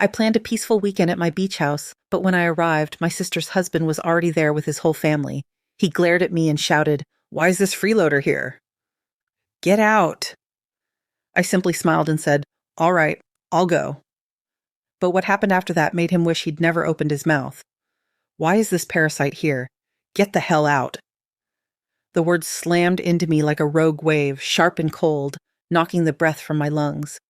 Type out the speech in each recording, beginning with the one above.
I planned a peaceful weekend at my beach house, but when I arrived, my sister's husband was already there with his whole family. He glared at me and shouted, "Why is this freeloader here?" "Get out." I simply smiled and said, "All right, I'll go." But what happened after that made him wish he'd never opened his mouth. "Why is this parasite here? Get the hell out." The words slammed into me like a rogue wave, sharp and cold, knocking the breath from my lungs.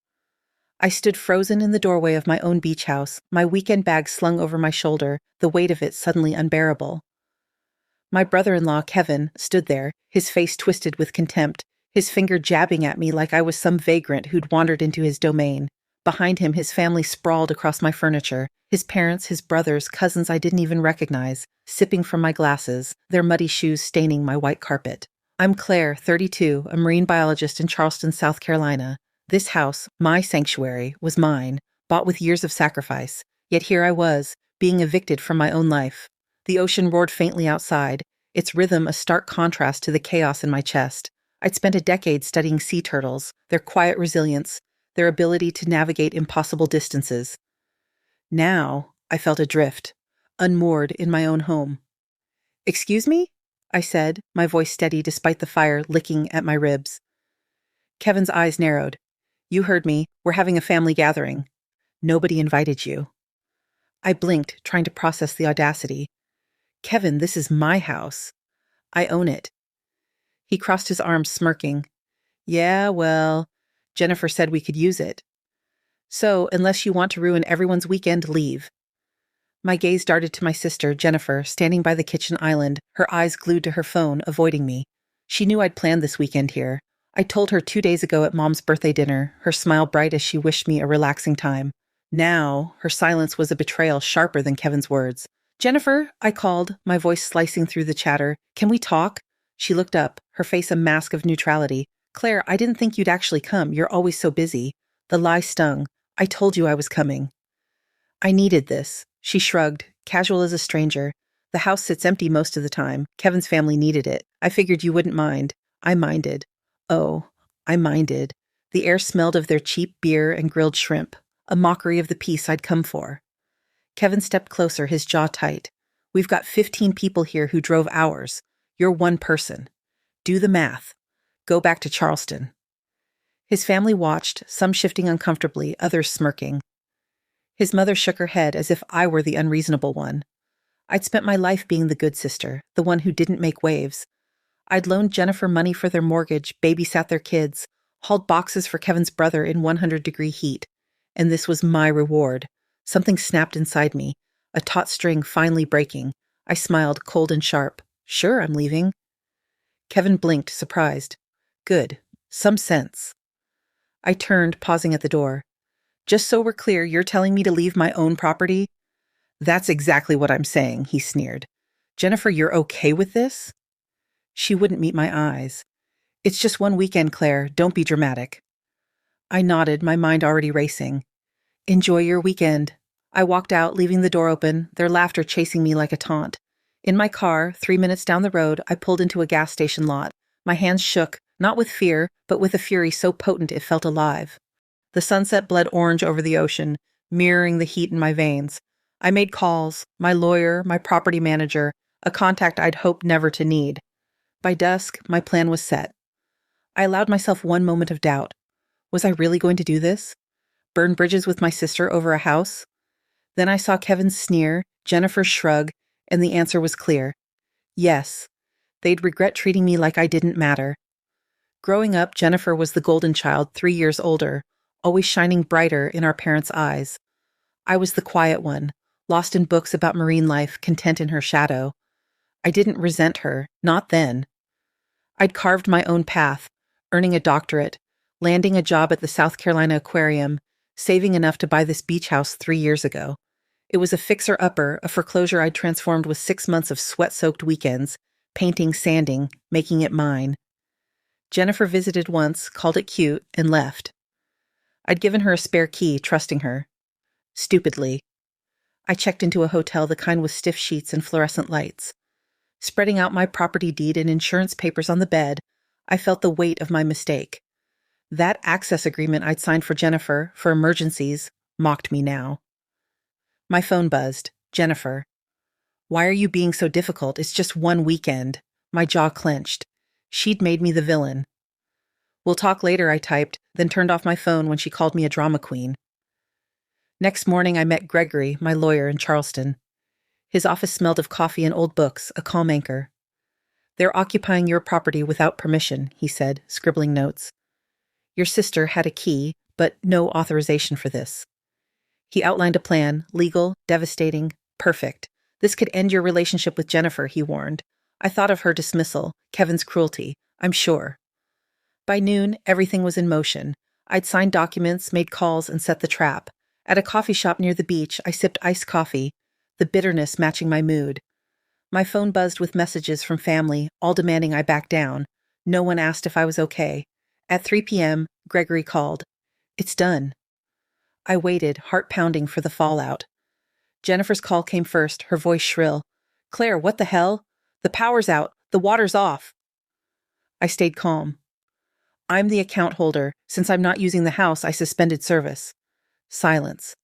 I stood frozen in the doorway of my own beach house, my weekend bag slung over my shoulder, the weight of it suddenly unbearable. My brother-in-law, Kevin, stood there, his face twisted with contempt, his finger jabbing at me like I was some vagrant who'd wandered into his domain. Behind him, his family sprawled across my furniture, his parents, his brothers, cousins I didn't even recognize, sipping from my glasses, their muddy shoes staining my white carpet. I'm Claire, 32, a marine biologist in Charleston, South Carolina. This house, my sanctuary, was mine, bought with years of sacrifice. Yet here I was, being evicted from my own life. The ocean roared faintly outside, its rhythm a stark contrast to the chaos in my chest. I'd spent a decade studying sea turtles, their quiet resilience, their ability to navigate impossible distances. Now, I felt adrift, unmoored in my own home. "Excuse me?" I said, my voice steady despite the fire licking at my ribs. Kevin's eyes narrowed. "You heard me. We're having a family gathering. Nobody invited you." I blinked, trying to process the audacity. "Kevin, this is my house. I own it." He crossed his arms, smirking. "Yeah, well, Jennifer said we could use it. So, unless you want to ruin everyone's weekend, leave." My gaze darted to my sister, Jennifer, standing by the kitchen island, her eyes glued to her phone, avoiding me. She knew I'd planned this weekend here. I told her 2 days ago at Mom's birthday dinner, her smile bright as she wished me a relaxing time. Now, her silence was a betrayal sharper than Kevin's words. "Jennifer," I called, my voice slicing through the chatter. "Can we talk?" She looked up, her face a mask of neutrality. "Claire, I didn't think you'd actually come. You're always so busy." The lie stung. "I told you I was coming." "I needed this." She shrugged, casual as a stranger. "The house sits empty most of the time. Kevin's family needed it. I figured you wouldn't mind." I minded. Oh, I minded. The air smelled of their cheap beer and grilled shrimp, a mockery of the peace I'd come for. Kevin stepped closer, his jaw tight. "We've got 15 people here who drove hours. You're one person. Do the math. Go back to Charleston." His family watched, some shifting uncomfortably, others smirking. His mother shook her head as if I were the unreasonable one. I'd spent my life being the good sister, the one who didn't make waves. I'd loaned Jennifer money for their mortgage, babysat their kids, hauled boxes for Kevin's brother in 100-degree heat. And this was my reward. Something snapped inside me, a taut string finally breaking. I smiled, cold and sharp. "Sure, I'm leaving." Kevin blinked, surprised. "Good. Some sense." I turned, pausing at the door. "Just so we're clear, you're telling me to leave my own property?" "That's exactly what I'm saying," he sneered. "Jennifer, you're okay with this?" She wouldn't meet my eyes. "It's just one weekend, Claire. Don't be dramatic." I nodded, my mind already racing. "Enjoy your weekend." I walked out, leaving the door open, their laughter chasing me like a taunt. In my car, 3 minutes down the road, I pulled into a gas station lot. My hands shook, not with fear, but with a fury so potent it felt alive. The sunset bled orange over the ocean, mirroring the heat in my veins. I made calls, my lawyer, my property manager, a contact I'd hoped never to need. By dusk, my plan was set. I allowed myself one moment of doubt. Was I really going to do this? Burn bridges with my sister over a house? Then I saw Kevin's sneer, Jennifer's shrug, and the answer was clear. Yes. They'd regret treating me like I didn't matter. Growing up, Jennifer was the golden child, 3 years older, always shining brighter in our parents' eyes. I was the quiet one, lost in books about marine life, content in her shadow. I didn't resent her, not then. I'd carved my own path, earning a doctorate, landing a job at the South Carolina Aquarium, saving enough to buy this beach house 3 years ago. It was a fixer-upper, a foreclosure I'd transformed with 6 months of sweat-soaked weekends, painting, sanding, making it mine. Jennifer visited once, called it cute, and left. I'd given her a spare key, trusting her. Stupidly. I checked into a hotel, the kind with stiff sheets and fluorescent lights. Spreading out my property deed and insurance papers on the bed, I felt the weight of my mistake. That access agreement I'd signed for Jennifer, for emergencies, mocked me now. My phone buzzed. Jennifer. Why are you being so difficult? It's just one weekend. My jaw clenched. She'd made me the villain. We'll talk later, I typed, then turned off my phone when she called me a drama queen. Next morning, I met Gregory, my lawyer, in Charleston. His office smelled of coffee and old books, a calm anchor. They're occupying your property without permission, he said, scribbling notes. Your sister had a key, but no authorization for this. He outlined a plan, legal, devastating, perfect. This could end your relationship with Jennifer, he warned. I thought of her dismissal, Kevin's cruelty, I'm sure. By noon, everything was in motion. I'd signed documents, made calls, and set the trap. At a coffee shop near the beach, I sipped iced coffee, the bitterness matching my mood. My phone buzzed with messages from family, all demanding I back down. No one asked if I was okay. At 3 p.m., Gregory called. It's done. I waited, heart pounding, for the fallout. Jennifer's call came first, her voice shrill. Claire, what the hell? The power's out. The water's off. I stayed calm. I'm the account holder. Since I'm not using the house, I suspended service. Silence.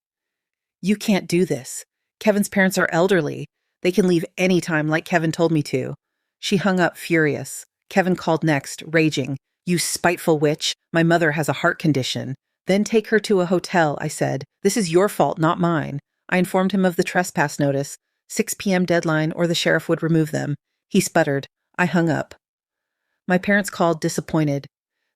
You can't do this. Kevin's parents are elderly. They can leave any time like Kevin told me to. She hung up, furious. Kevin called next, raging. You spiteful witch. My mother has a heart condition. Then take her to a hotel, I said. This is your fault, not mine. I informed him of the trespass notice, 6 p.m. deadline, or the sheriff would remove them. He sputtered. I hung up. My parents called, disappointed.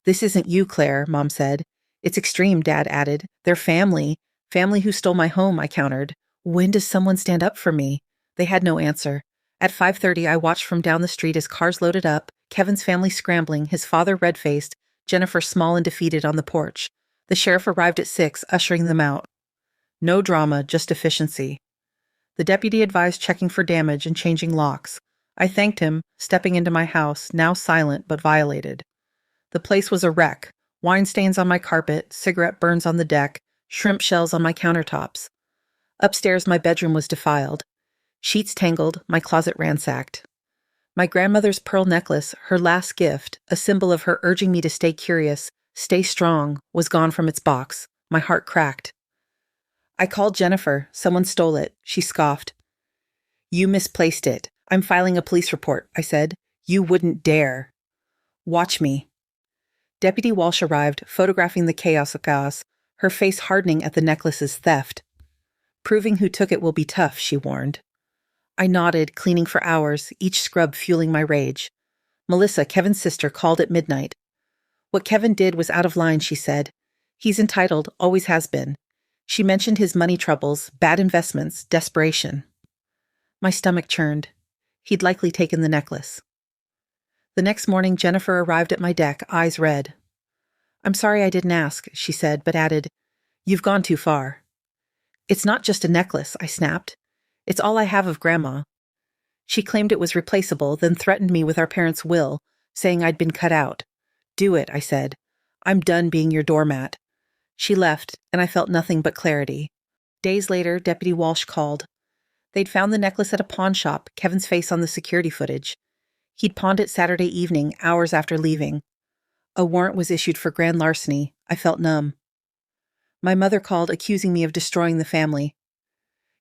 This isn't you, Claire, Mom said. It's extreme, Dad added. They're family. Family who stole my home, I countered. When does someone stand up for me? They had no answer. At 5:30, I watched from down the street as cars loaded up, Kevin's family scrambling, his father red-faced, Jennifer small and defeated on the porch. The sheriff arrived at 6, ushering them out. No drama, just efficiency. The deputy advised checking for damage and changing locks. I thanked him, stepping into my house, now silent but violated. The place was a wreck. Wine stains on my carpet, cigarette burns on the deck, shrimp shells on my countertops. Upstairs, my bedroom was defiled. Sheets tangled, my closet ransacked. My grandmother's pearl necklace, her last gift, a symbol of her urging me to stay curious, stay strong, was gone from its box. My heart cracked. I called Jennifer. Someone stole it. She scoffed. You misplaced it. I'm filing a police report, I said. You wouldn't dare. Watch me. Deputy Walsh arrived, photographing the chaos, her face hardening at the necklace's theft. Proving who took it will be tough, she warned. I nodded, cleaning for hours, each scrub fueling my rage. Melissa, Kevin's sister, called at midnight. What Kevin did was out of line, she said. He's entitled, always has been. She mentioned his money troubles, bad investments, desperation. My stomach churned. He'd likely taken the necklace. The next morning, Jennifer arrived at my deck, eyes red. I'm sorry I didn't ask, she said, but added, You've gone too far. It's not just a necklace, I snapped. It's all I have of Grandma. She claimed it was replaceable, then threatened me with our parents' will, saying I'd been cut out. Do it, I said. I'm done being your doormat. She left, and I felt nothing but clarity. Days later, Deputy Walsh called. They'd found the necklace at a pawn shop, Kevin's face on the security footage. He'd pawned it Saturday evening, hours after leaving. A warrant was issued for grand larceny. I felt numb. My mother called, accusing me of destroying the family.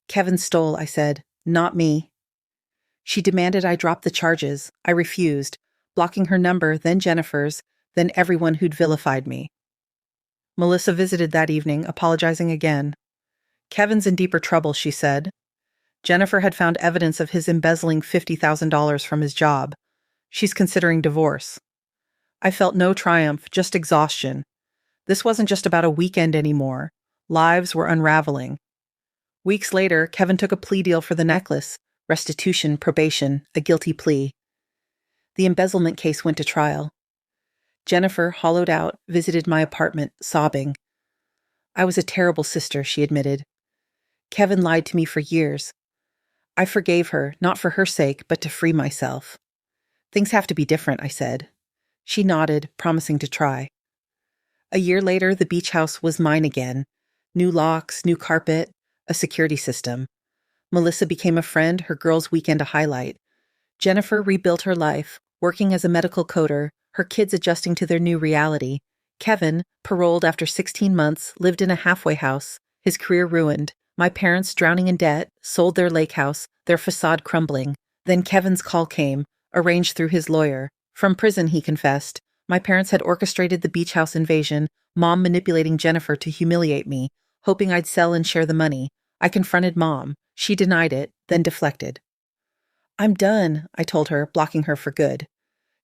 Kevin stole, I said. Not me. She demanded I drop the charges. I refused, blocking her number, then Jennifer's, then everyone who'd vilified me. Melissa visited that evening, apologizing again. Kevin's in deeper trouble, she said. Jennifer had found evidence of his embezzling $50,000 from his job. She's considering divorce. I felt no triumph, just exhaustion. This wasn't just about a weekend anymore. Lives were unraveling. Weeks later, Kevin took a plea deal for the necklace, restitution, probation, a guilty plea. The embezzlement case went to trial. Jennifer, hollowed out, visited my apartment, sobbing. I was a terrible sister, she admitted. Kevin lied to me for years. I forgave her, not for her sake, but to free myself. Things have to be different, I said. She nodded, promising to try. A year later, the beach house was mine again. New locks, new carpet, a security system. Melissa became a friend, her girls' weekend a highlight. Jennifer rebuilt her life, working as a medical coder, her kids adjusting to their new reality. Kevin, paroled after 16 months, lived in a halfway house, his career ruined, My parents drowning in debt, sold their lake house, their facade crumbling. Then Kevin's call came, arranged through his lawyer. From prison, he confessed. My parents had orchestrated the beach house invasion, Mom manipulating Jennifer to humiliate me, hoping I'd sell and share the money. I confronted Mom. She denied it, then deflected. I'm done, I told her, blocking her for good.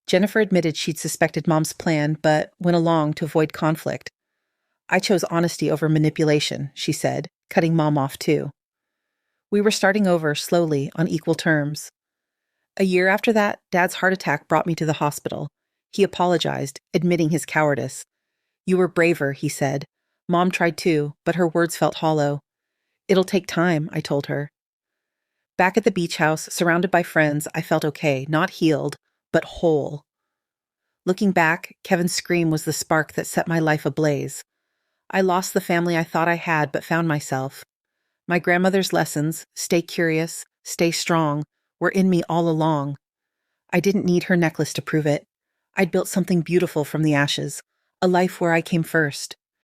Jennifer admitted she'd suspected Mom's plan, but went along to avoid conflict. I chose honesty over manipulation, she said, cutting Mom off too. We were starting over, slowly, on equal terms. A year after that, Dad's heart attack brought me to the hospital. He apologized, admitting his cowardice. You were braver, he said. Mom tried too, but her words felt hollow. It'll take time, I told her. Back at the beach house, surrounded by friends, I felt okay, not healed, but whole. Looking back, Kevin's scream was the spark that set my life ablaze. I lost the family I thought I had, but found myself. My grandmother's lessons, stay curious, stay strong, were in me all along. I didn't need her necklace to prove it. I'd built something beautiful from the ashes, a life where I came first.